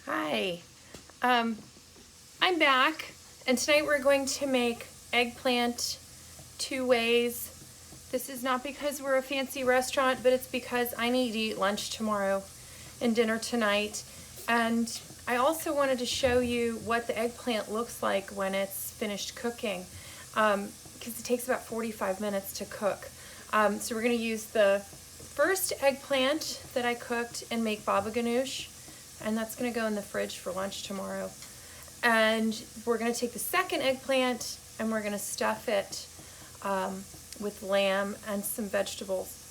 Hi, I'm back, and tonight we're going to make eggplant two ways. This is not because we're a fancy restaurant, but it's because I need to eat lunch tomorrow and dinner tonight. And I also wanted to show you what the eggplant looks like when it's finished cooking, because it takes about 45 minutes to cook. So we're going to use the first eggplant that I cooked and make baba ganoush. And that's going to go in the fridge for lunch tomorrow. And we're going to take the second eggplant and we're going to stuff it with lamb and some vegetables.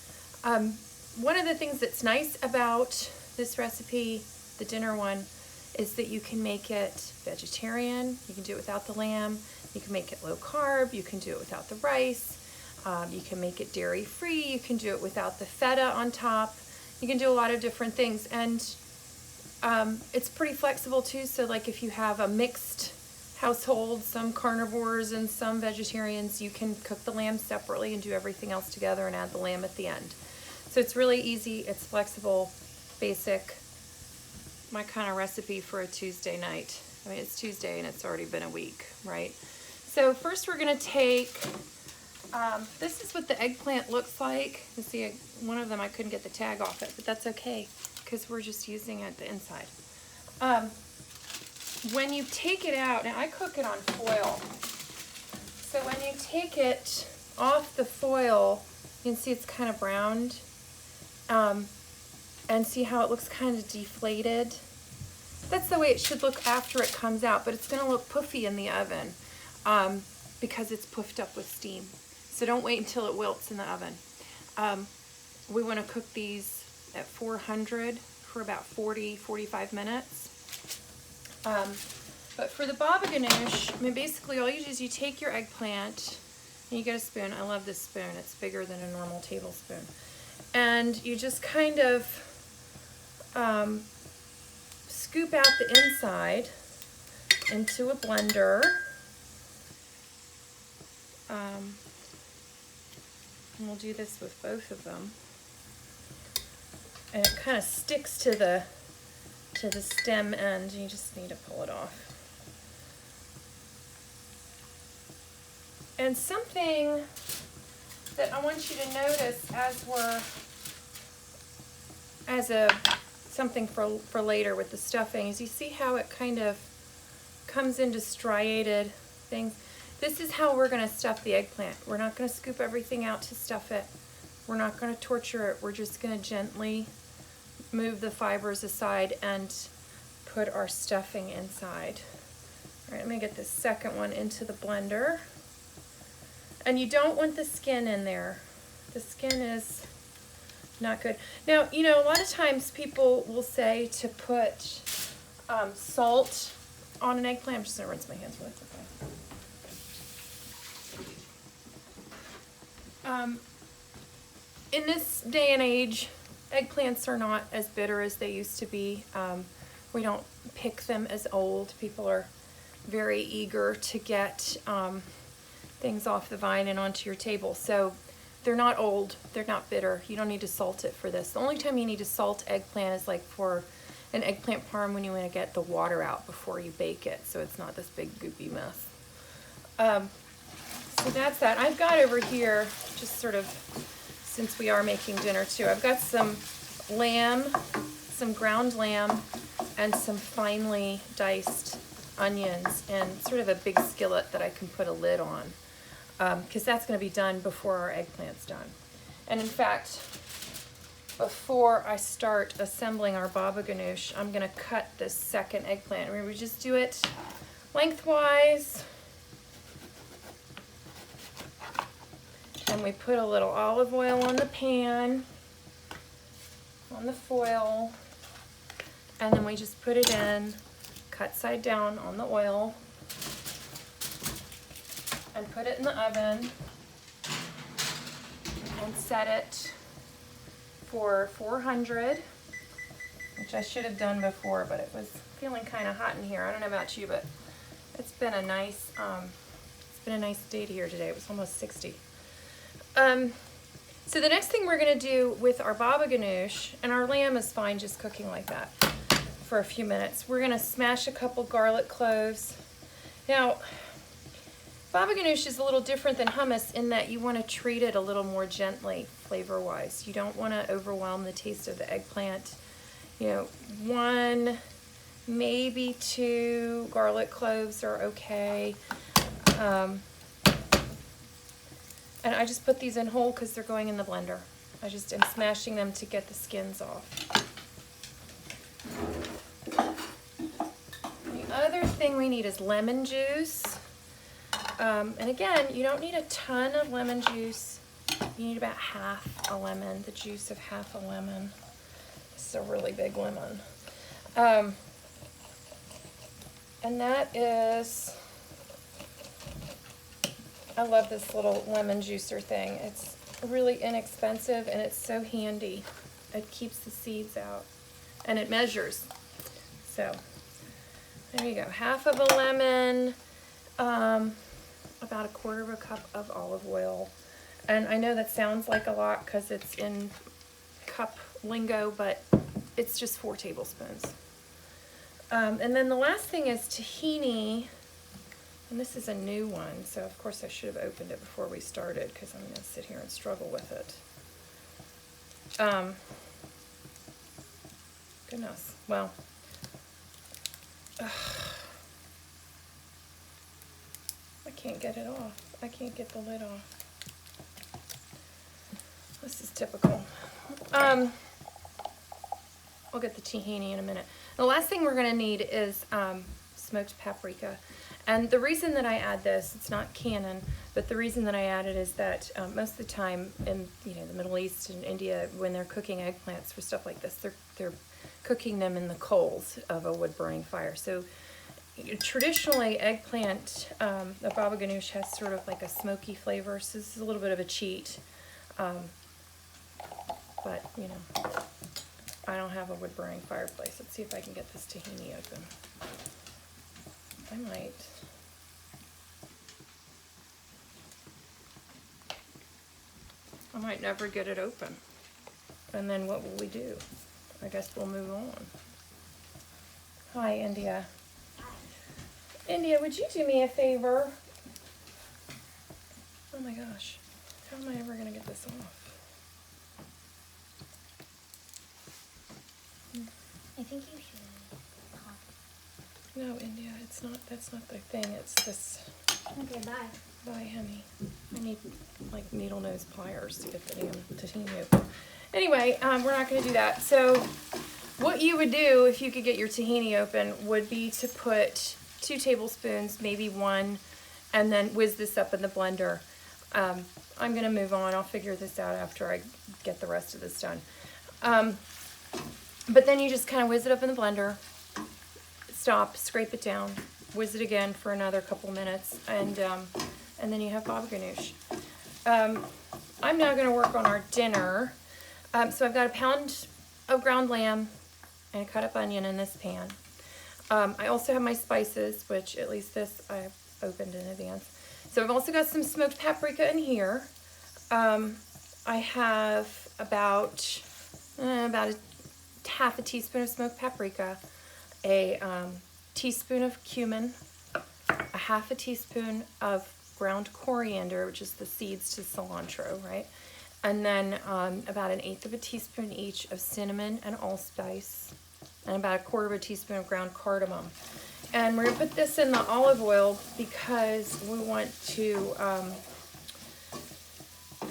One of the things that's nice about this recipe, the dinner one, is that you can make it vegetarian. You can do it without the lamb. You can make it low carb. You can do it without the rice. You can make it dairy free. You can do it without the feta on top. You can do a lot of different things. And it's pretty flexible too, so like if you have a mixed household, some carnivores and some vegetarians, you can cook the lamb separately and do everything else together and add the lamb at the end. So it's really easy, it's flexible, basic, my kind of recipe for a Tuesday night. I mean, it's Tuesday and it's already been a week, right? So first we're gonna take, this is what the eggplant looks like. You see, one of them I couldn't get the tag off it, but that's okay, because we're just using it the inside. When you take it out, now I cook it on foil. So when you take it off the foil, you can see it's kind of browned. And see how it looks kind of deflated? That's the way it should look after it comes out, but it's gonna look puffy in the oven because it's puffed up with steam. So don't wait until it wilts in the oven. We wanna cook these at 400 for about 40-45 minutes. But for the baba ganoush, I mean, basically all you do is you take your eggplant and you get a spoon. I love this spoon. It's bigger than a normal tablespoon. And you just kind of scoop out the inside into a blender. And we'll do this with both of them. And it kind of sticks to the stem end. You just need to pull it off. And something that I want you to notice something for later with the stuffing is you see how it kind of comes into striated things. This is how we're going to stuff the eggplant. We're not going to scoop everything out to stuff it. We're not going to torture it. We're just going to gently move the fibers aside and put our stuffing inside. All right, let me get this second one into the blender. And you don't want the skin in there. The skin is not good. Now, you know, a lot of times people will say to put salt on an eggplant. I'm just gonna rinse my hands really quickly. In this day and age, eggplants are not as bitter as they used to be. We don't pick them as old. People are very eager to get things off the vine and onto your table. So they're not old, they're not bitter. You don't need to salt it for this. The only time you need to salt eggplant is like for an eggplant parm when you want to get the water out before you bake it, so it's not this big goopy mess. So that's that. I've got over here, just sort of, since we are making dinner too, I've got some lamb, some ground lamb, and some finely diced onions in sort of a big skillet that I can put a lid on, because that's going to be done before our eggplant's done. And in fact, before I start assembling our baba ganoush, I'm going to cut this second eggplant. We just do it lengthwise. And we put a little olive oil on the pan, on the foil, and then we just put it in, cut side down on the oil, and put it in the oven, and set it for 400, which I should have done before, but it was feeling kind of hot in here. I don't know about you, but it's been a nice day here today. It was almost 60. So the next thing we're going to do with our baba ganoush, and our lamb is fine just cooking like that, for a few minutes. We're gonna smash a couple garlic cloves. Now, baba ganoush is a little different than hummus in that you want to treat it a little more gently flavor-wise. You don't want to overwhelm the taste of the eggplant. You know, 1, maybe 2 garlic cloves are okay. And I just put these in whole because they're going in the blender. I just am smashing them to get the skins off. The other thing we need is lemon juice. And again, you don't need a ton of lemon juice. You need about half a lemon, the juice of half a lemon. This is a really big lemon. And that is, I love this little lemon juicer thing. It's really inexpensive and it's so handy. It keeps the seeds out and it measures. So there you go, half of a lemon, about 1/4 cup of olive oil. And I know that sounds like a lot because it's in cup lingo, but it's just 4 tablespoons. And then the last thing is tahini, and this is a new one, so of course I should have opened it before we started because I'm going to sit here and struggle with it. Goodness, well, I can't get it off. I can't get the lid off. This is typical. I'll get the tahini in a minute. The last thing we're going to need is smoked paprika. And the reason that I add this, it's not canon, but the reason that I add it is that most of the time in the Middle East and India, when they're cooking eggplants for stuff like this, they're cooking them in the coals of a wood-burning fire. So traditionally, eggplant, the baba ganoush has sort of like a smoky flavor, so this is a little bit of a cheat. But, you know, I don't have a wood-burning fireplace. Let's see if I can get this tahini open. I might never get it open. And then what will we do? I guess we'll move on. Hi, India. India, would you do me a favor? Oh my gosh. How am I ever going to get this off? I think you should. No, India, it's not. That's not the thing. It's this. Okay, bye. Bye, honey. I need like needle nose pliers to get the damn tahini open. Anyway, we're not going to do that. So, what you would do if you could get your tahini open would be to put 2 tablespoons, maybe 1, and then whiz this up in the blender. I'm going to move on. I'll figure this out after I get the rest of this done. But then you just kind of whiz it up in the blender, stop, scrape it down, whiz it again for another couple minutes, and then you have baba ganoush. I'm now going to work on our dinner. So I've got a pound of ground lamb and a cut up onion in this pan. I also have my spices, which at least this I've opened in advance. So I've also got some smoked paprika in here. I have about half a teaspoon of smoked paprika, a teaspoon of cumin, a half a teaspoon of ground coriander, which is the seeds to cilantro, right? And then about 1/8 of a teaspoon each of cinnamon and allspice, and about 1/4 teaspoon of ground cardamom. And we're going to put this in the olive oil because we want to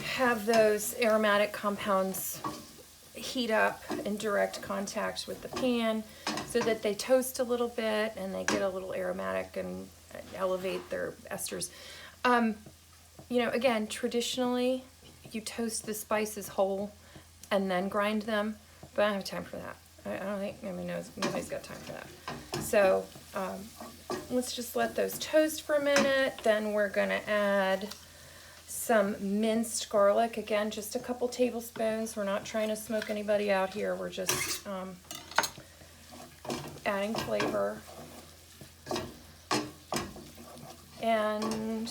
have those aromatic compounds heat up in direct contact with the pan so that they toast a little bit and they get a little aromatic and elevate their esters. You know, again, traditionally you toast the spices whole and then grind them, but I don't have time for that. I don't think nobody's got time for that. So let's just let those toast for a minute. Then we're gonna add some minced garlic. Again, just a couple tablespoons. We're not trying to smoke anybody out here. We're just adding flavor. And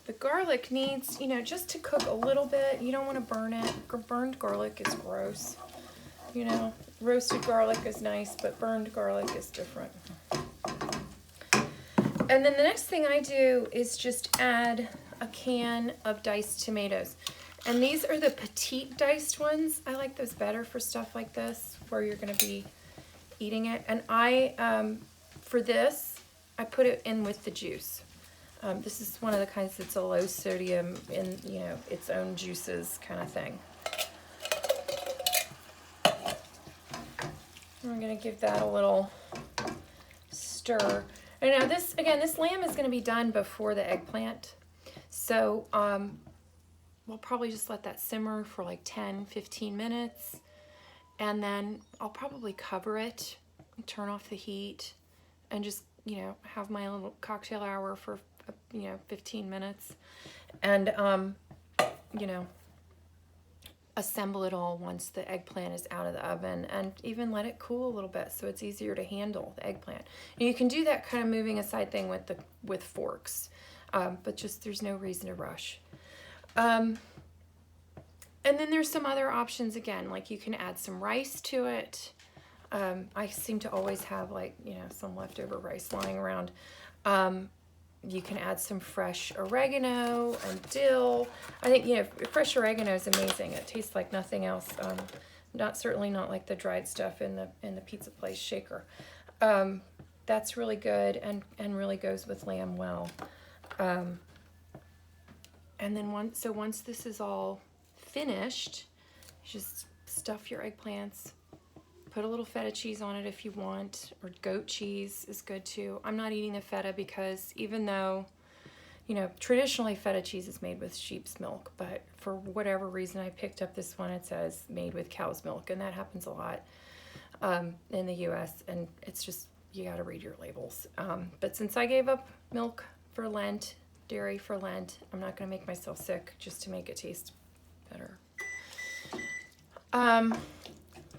the garlic needs, just to cook a little bit. You don't want to burn it. Burned garlic is gross. you know, roasted garlic is nice, but burned garlic is different. And then the next thing I do is just add a can of diced tomatoes. And these are the petite diced ones. I like those better for stuff like this, where you're gonna be eating it. And for this, I put it in with the juice. This is one of the kinds that's a low sodium in, you know, its own juices kind of thing. I'm gonna give that a little stir. And now this lamb is gonna be done before the eggplant. So we'll probably just let that simmer for like 10-15 minutes. And then I'll probably cover it, turn off the heat, and just, you know, have my little cocktail hour for, you know, 15 minutes. And, you know, assemble it all once the eggplant is out of the oven, and even let it cool a little bit so it's easier to handle the eggplant. And you can do that kind of moving aside thing with forks, but just there's no reason to rush. And then there's some other options again, like you can add some rice to it. I seem to always have, like, you know, some leftover rice lying around. You can add some fresh oregano and dill. I think, you know, fresh oregano is amazing. It tastes like nothing else. Certainly not like the dried stuff in the pizza place shaker. That's really good and really goes with lamb well. And then once this is all finished, just stuff your eggplants. Put a little feta cheese on it if you want, or goat cheese is good too. I'm not eating the feta because even though, you know, traditionally feta cheese is made with sheep's milk, but for whatever reason I picked up this one, it says made with cow's milk, and that happens a lot in the US, and it's just, you gotta read your labels. But since I gave up milk for Lent, dairy for Lent, I'm not gonna make myself sick just to make it taste better.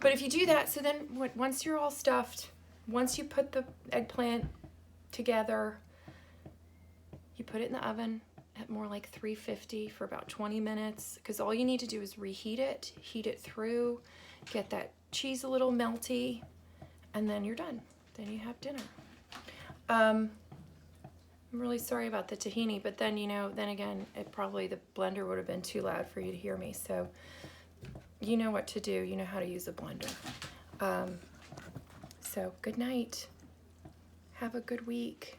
But if you do that, so then once you're all stuffed, once you put the eggplant together, you put it in the oven at more like 350 for about 20 minutes, because all you need to do is reheat it, heat it through, get that cheese a little melty, and then you're done. Then you have dinner. I'm really sorry about the tahini, but then, you know, then again, the blender would have been too loud for you to hear me, so you know what to do. You know how to use a blender. So good night. Have a good week.